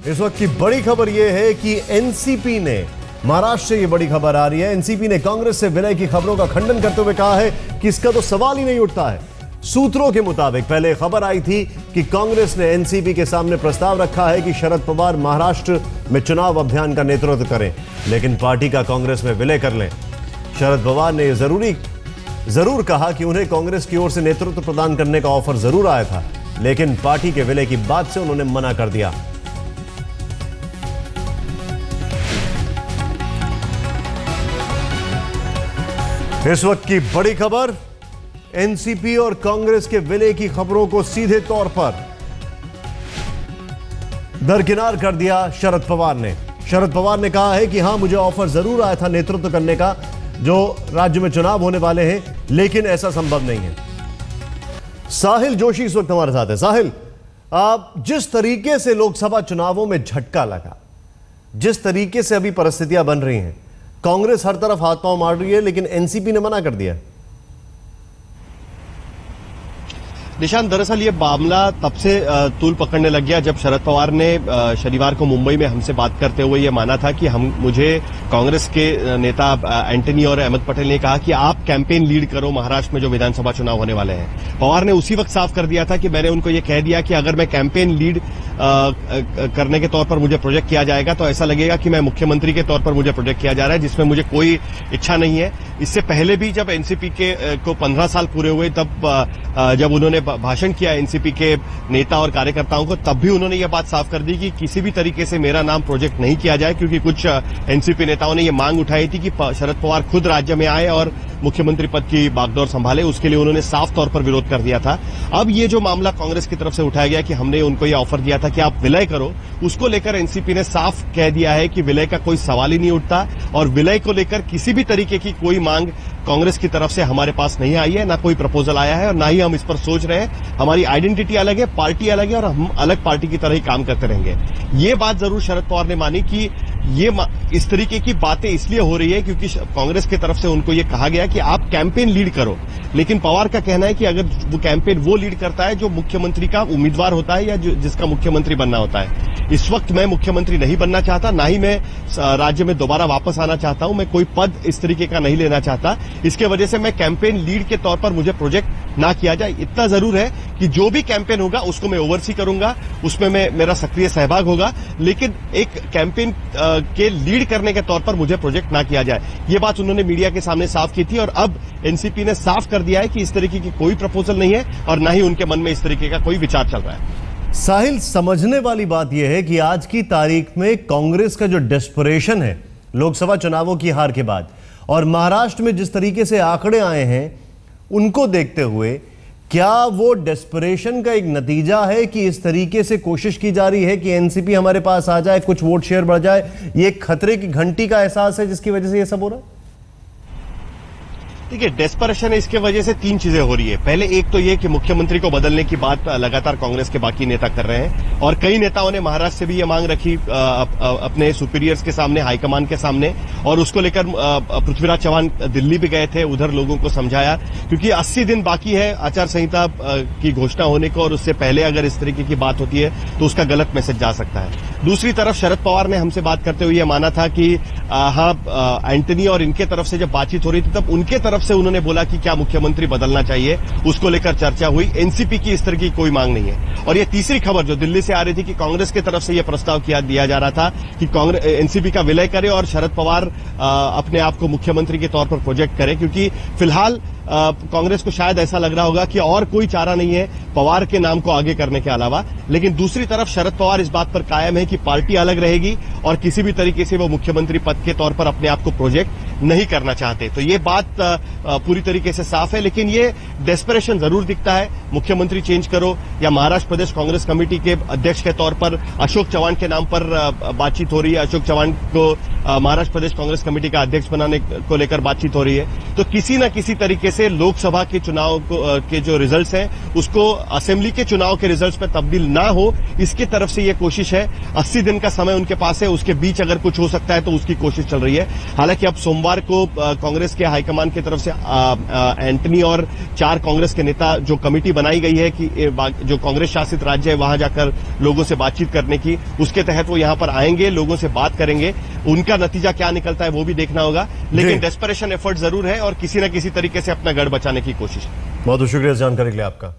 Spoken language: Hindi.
इस वक्त की बड़ी खबर यह है कि एनसीपी ने, महाराष्ट्र से यह बड़ी खबर आ रही है, एनसीपी ने कांग्रेस से विलय की खबरों का खंडन करते हुए कहा है कि इसका तो सवाल ही नहीं उठता है। सूत्रों के मुताबिक पहले खबर आई थी कि कांग्रेस ने एनसीपी के सामने प्रस्ताव रखा है कि शरद पवार महाराष्ट्र में चुनाव अभियान का नेतृत्व करें, लेकिन पार्टी का कांग्रेस में विलय कर लें। शरद पवार ने जरूर कहा कि उन्हें कांग्रेस की ओर से नेतृत्व प्रदान करने का ऑफर जरूर आया था, लेकिन पार्टी के विलय की बात से उन्होंने मना कर दिया। इस वक्त की बड़ी खबर, एनसीपी और कांग्रेस के विलय की खबरों को सीधे तौर पर दरकिनार कर दिया शरद पवार ने। शरद पवार ने कहा है कि हां, मुझे ऑफर जरूर आया था नेतृत्व करने का, जो राज्य में चुनाव होने वाले हैं, लेकिन ऐसा संभव नहीं है। साहिल जोशी इस वक्त हमारे साथ है। साहिल, आप जिस तरीके से लोकसभा चुनावों में झटका लगा, जिस तरीके से अभी परिस्थितियां बन रही हैं, कांग्रेस हर तरफ हाथ पांव मार रही है, लेकिन एनसीपी ने मना कर दिया। निशान, दरअसल ये मामला तब से तूल पकड़ने लग गया जब शरद पवार ने शनिवार को मुंबई में हमसे बात करते हुए ये माना था कि मुझे कांग्रेस के नेता एंटनी और अहमद पटेल ने कहा कि आप कैंपेन लीड करो महाराष्ट्र में जो विधानसभा चुनाव होने वाले हैं। पवार ने उसी वक्त साफ कर दिया था कि मैंने उनको ये कह दिया कि अगर मैं कैंपेन लीड करने के तौर पर मुझे प्रोजेक्ट किया जाएगा तो ऐसा लगेगा कि मैं मुख्यमंत्री के तौर पर मुझे प्रोजेक्ट किया जा रहा है, जिसमें मुझे कोई इच्छा नहीं है। इससे पहले भी जब एनसीपी को 15 साल पूरे हुए, तब जब उन्होंने भाषण किया एनसीपी के नेता और कार्यकर्ताओं को, तब भी उन्होंने ये बात साफ कर दी कि किसी भी तरीके से मेरा नाम प्रोजेक्ट नहीं किया जाए, क्योंकि कुछ एनसीपी नेताओं ने ये मांग उठाई थी कि शरद पवार खुद राज्य में आए और मुख्यमंत्री पद की बागडोर संभाले। उसके लिए उन्होंने साफ तौर पर विरोध कर दिया था। अब ये जो मामला कांग्रेस की तरफ से उठाया गया कि हमने उनको ये ऑफर दिया था कि आप विलय करो, उसको लेकर एनसीपी ने साफ कह दिया है कि विलय का कोई सवाल ही नहीं उठता, और विलय को लेकर किसी भी तरीके की कोई मांग कांग्रेस की तरफ से हमारे पास नहीं आई है, ना कोई प्रपोजल आया है और ना ही हम इस पर सोच रहे हैं। हमारी आइडेंटिटी अलग है, पार्टी अलग है और हम अलग पार्टी की तरह ही काम करते रहेंगे। ये बात जरूर शरद पवार ने मानी कि ये इस तरीके की बातें इसलिए हो रही है क्योंकि कांग्रेस की तरफ से उनको ये कहा गया कि आप कैंपेन लीड करो, लेकिन पवार का कहना है कि अगर वो कैंपेन वो लीड करता है जो मुख्यमंत्री का उम्मीदवार होता है या जिसका मुख्यमंत्री बनना होता है। इस वक्त मैं मुख्यमंत्री नहीं बनना चाहता, ना ही मैं राज्य में दोबारा वापस आना चाहता हूं, मैं कोई पद इस तरीके का नहीं लेना चाहता। इसके वजह से मैं कैंपेन लीड के तौर पर मुझे प्रोजेक्ट ना किया जाए। इतना जरूर है कि जो भी कैंपेन होगा उसको मैं ओवरसी करूंगा, उसमें मेरा सक्रिय सहभाग होगा, लेकिन एक कैंपेन के लीड करने के तौर पर मुझे प्रोजेक्ट ना किया जाए। ये बात उन्होंने मीडिया के सामने साफ की थी और अब एनसीपी ने साफ कर दिया है कि इस तरीके की कोई प्रपोजल नहीं है और ना ही उनके मन में इस तरीके का कोई विचार चल रहा है। साहिल, समझने वाली बात यह है कि आज की तारीख में कांग्रेस का जो डेस्परेशन है लोकसभा चुनावों की हार के बाद, और महाराष्ट्र में जिस तरीके से आंकड़े आए हैं उनको देखते हुए, क्या वो डेस्परेशन का एक नतीजा है कि इस तरीके से कोशिश की जा रही है कि एनसीपी हमारे पास आ जाए, कुछ वोट शेयर बढ़ जाए? ये एक खतरे की घंटी का एहसास है जिसकी वजह से ये सब हो रहा है? देखिए, डेस्परेशन है, इसके वजह से तीन चीजें हो रही है। पहले एक तो ये कि मुख्यमंत्री को बदलने की बात लगातार कांग्रेस के बाकी नेता कर रहे हैं और कई नेताओं ने महाराष्ट्र से भी ये मांग रखी अपने सुपीरियर्स के सामने, हाईकमान के सामने, और उसको लेकर पृथ्वीराज चौहान दिल्ली भी गए थे, उधर लोगों को समझाया, क्योंकि 80 दिन बाकी है आचार संहिता की घोषणा होने को, और उससे पहले अगर इस तरीके की बात होती है तो उसका गलत मैसेज जा सकता है। दूसरी तरफ शरद पवार ने हमसे बात करते हुए ये माना था कि हाँ, एंटनी और इनके तरफ से जब बातचीत हो रही थी तब उनके तरफ से उन्होंने बोला कि क्या मुख्यमंत्री बदलना चाहिए, उसको लेकर चर्चा हुई। एनसीपी की इस तरह की कोई मांग नहीं है। और ये तीसरी खबर जो दिल्ली से आ रही थी कि कांग्रेस की तरफ से यह प्रस्ताव दिया जा रहा था कि एनसीपी का विलय करे और शरद पवार अपने आप को मुख्यमंत्री के तौर पर प्रोजेक्ट करे, क्योंकि फिलहाल कांग्रेस को शायद ऐसा लग रहा होगा कि और कोई चारा नहीं है पवार के नाम को आगे करने के अलावा। लेकिन दूसरी तरफ शरद पवार इस बात पर कायम है कि पार्टी अलग रहेगी और किसी भी तरीके से वो मुख्यमंत्री पद के तौर पर अपने आप को प्रोजेक्ट नहीं करना चाहते। तो ये बात पूरी तरीके से साफ है, लेकिन ये डेस्परेशन जरूर दिखता है। मुख्यमंत्री चेंज करो या महाराष्ट्र प्रदेश कांग्रेस कमेटी के अध्यक्ष के तौर पर अशोक चव्हाण के नाम पर बातचीत हो रही है, अशोक चव्हाण को महाराष्ट्र प्रदेश कांग्रेस कमेटी का अध्यक्ष बनाने को लेकर बातचीत हो रही है। तो किसी न किसी तरीके से लोकसभा के चुनाव के जो रिजल्ट्स हैं उसको असेंबली के चुनाव के रिजल्ट्स में तब्दील ना हो, इसकी तरफ से ये कोशिश है। 80 दिन का समय उनके पास है, उसके बीच अगर कुछ हो सकता है तो उसकी कोशिश चल रही है। हालांकि अब सोमवार शुक्रवार को कांग्रेस के हाईकमान की तरफ से एंटनी और 4 कांग्रेस के नेता जो कमेटी बनाई गई है कि जो कांग्रेस शासित राज्य है वहां जाकर लोगों से बातचीत करने की, उसके तहत वो यहां पर आएंगे, लोगों से बात करेंगे। उनका नतीजा क्या निकलता है वो भी देखना होगा, लेकिन डेस्परेशन एफर्ट जरूर है और किसी न किसी तरीके से अपना गढ़ बचाने की कोशिश। बहुत शुक्रिया इस जानकारी के लिए आपका।